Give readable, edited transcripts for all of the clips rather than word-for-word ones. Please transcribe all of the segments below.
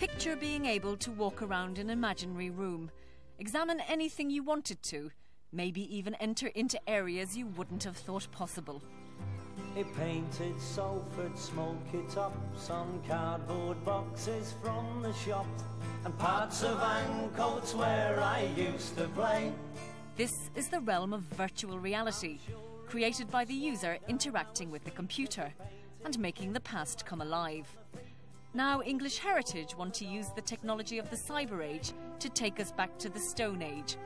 Picture being able to walk around an imaginary room, examine anything you wanted to, maybe even enter into areas you wouldn't have thought possible. He painted Salford smoky tops on cardboard boxes from the shop and parts of Ancoats where I used to play. This is the realm of virtual reality, created by the user interacting with the computer and making the past come alive. Now English Heritage want to use the technology of the cyber age to take us back to the Stone Age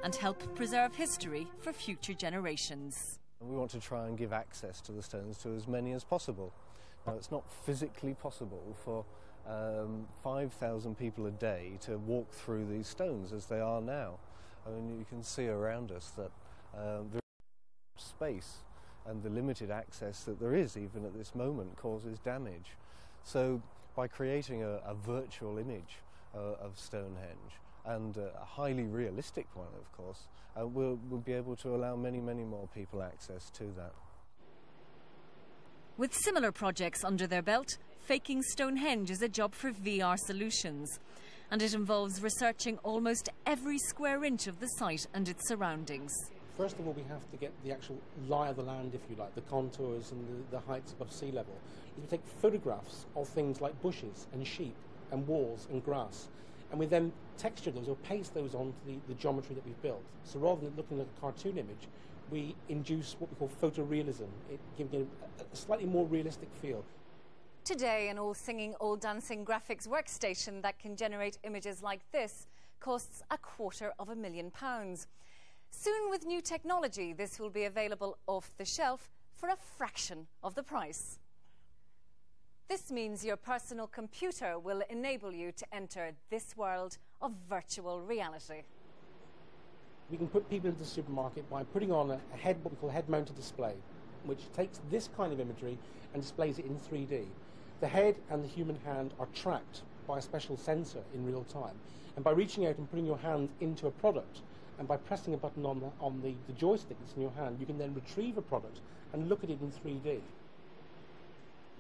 and help preserve history for future generations. We want to try and give access to the stones to as many as possible. Now, it's not physically possible for 5,000 people a day to walk through these stones as they are now. I mean, you can see around us that the space and the limited access that there is even at this moment causes damage. So by creating a virtual image of Stonehenge, and a highly realistic one, of course, we'll be able to allow many, many more people access to that. With similar projects under their belt, Faking Stonehenge is a job for VR Solutions, and it involves researching almost every square inch of the site and its surroundings. First of all, we have to get the actual lie of the land, if you like, the contours and the heights above sea level. We take photographs of things like bushes and sheep and walls and grass, and we then texture those or paste those onto the geometry that we've built. So rather than looking like a cartoon image, we induce what we call photorealism. It gives it a slightly more realistic feel. Today, an all-singing, all-dancing graphics workstation that can generate images like this costs £250,000. Soon, with new technology, this will be available off the shelf for a fraction of the price. This means your personal computer will enable you to enter this world of virtual reality. We can put people into the supermarket by putting on what we call a head-mounted display, which takes this kind of imagery and displays it in 3D. The head and the human hand are tracked by a special sensor in real time. And by reaching out and putting your hand into a product, and by pressing a button on the joystick that's in your hand, you can then retrieve a product and look at it in 3D.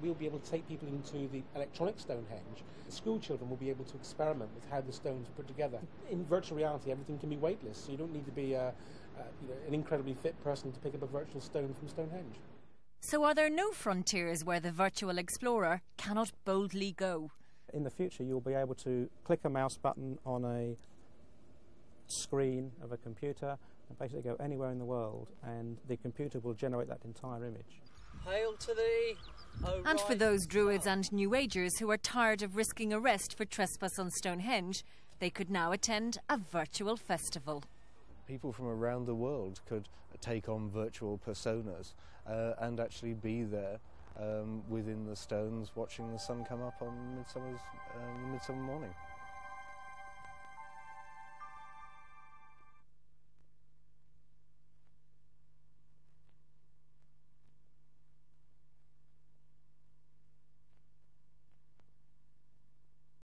We'll be able to take people into the electronic Stonehenge. School children will be able to experiment with how the stones are put together. In virtual reality, everything can be weightless, so you don't need to be an incredibly fit person to pick up a virtual stone from Stonehenge. So are there no frontiers where the virtual explorer cannot boldly go? In the future, you'll be able to click a mouse button on a screen of a computer and basically go anywhere in the world, and the computer will generate that entire image. Hail to thee, O And for those Druids and New Agers who are tired of risking arrest for trespass on Stonehenge, they could now attend a virtual festival. People from around the world could take on virtual personas and actually be there within the stones watching the sun come up on midsummer morning.